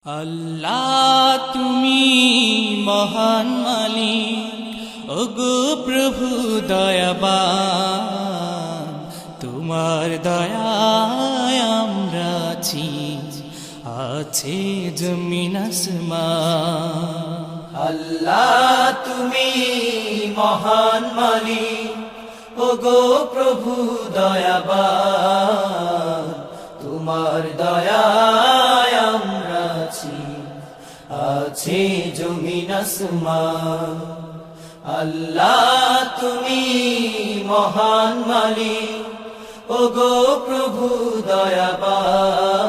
আল্লাহ তুমি মহান মালিক, ওগো প্রভু দয়াবান, তোমার দয়ায় আমরা আছি, আছে জমিন আসমান। আল্লাহ তুমি মহান মালিক, ওগো প্রভু দয়াবান, তোমার দয়ায় আমরা আছি, আছে জমিন আসমান। আল্লাহ তুমি মহান মালিক, ওগো প্রভু দয়াবান,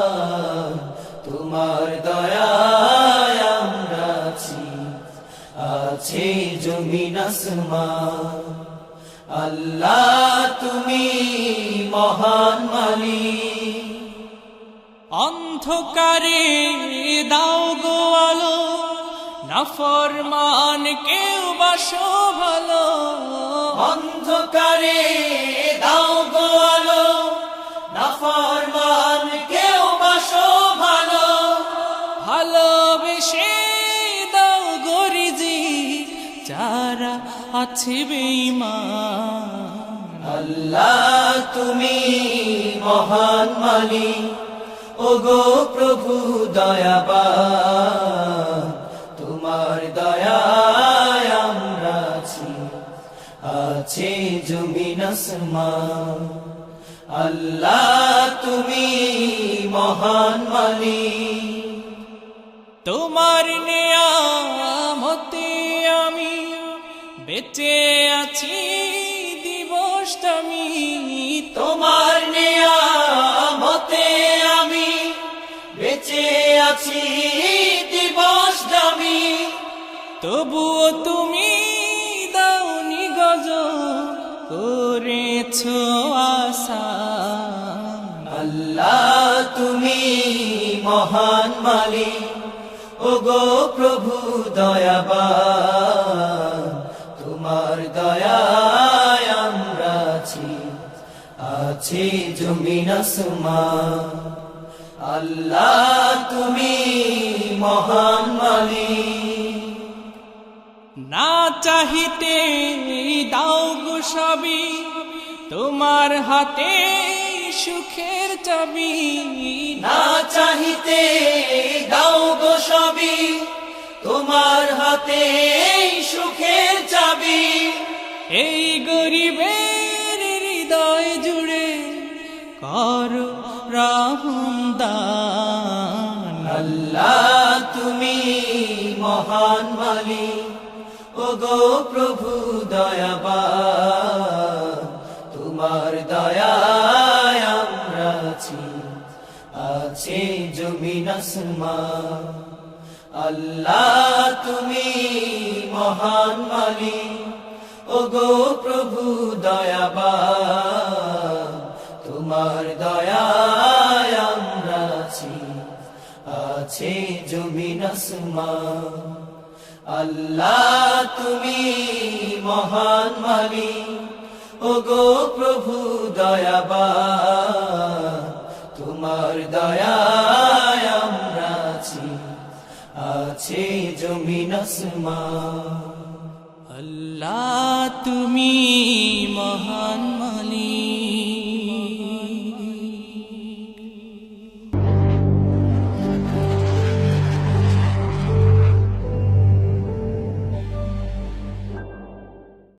তোমার দয়ায় আমরা আছি, আছে জমিন আসমান। আল্লাহ তুমি মহান মালিক। অন্ধকারে দাও গো আলো, নাফরমান কেউ বাসো ভালো। অন্ধকারে দাও গো আলো, নাফরমান কেউ বাসো ভালো। ভালোবেসে দাও গো রিজিক, যারা আছে বেঈমান। আল্লাহ তুমি মহান মালিক, ওগো প্রভু দয়াবান, তোমার দয়ায় আমরা আছি, আছে জমিন আসমান। আল্লাহ তুমি মহান মালিক। তোমার নিয়ামতে আমি বেঁচে আছি দিবসটামি। তোমার নিয়ামতে আমি বেঁচে আছি দিবস দামি। তবুও তুমি দাওনি গজব করেছো আসান। আল্লাহ তুমি মহান মালিক, ওগো প্রভু দয়াবান, তোমার দয়ায় আমরা আছি, আছে জমিন আসমান। আল্লাহ তুমি মহান মালিক। না চাহিতে দাও গো সবই, তোমার হাতে সুখের চাবি। না চাহিতে দাও গো সবই, তোমার হাতে সুখের চাবি। এই গরিবের হৃদয় জুড়ে করো রহম দান। আল্লাহ তুমি মহান মালিক, ওগো প্রভু দয়াবান, তোমার দয়ায় আমরা আছি, আছে জমিন আসমান। আল্লাহ তুমি মহান মালিক, ওগো প্রভু দয়াবান, তোমার দয়ায় আমরা আছি, আছে জমিন আসমান। আল্লাহ তুমি মহান মালিক, ওগো প্রভু দয়াবান, তোমার দয়ায় আমরা আছি, আছে জমিন আসমান। আল্লাহ তুমি মহান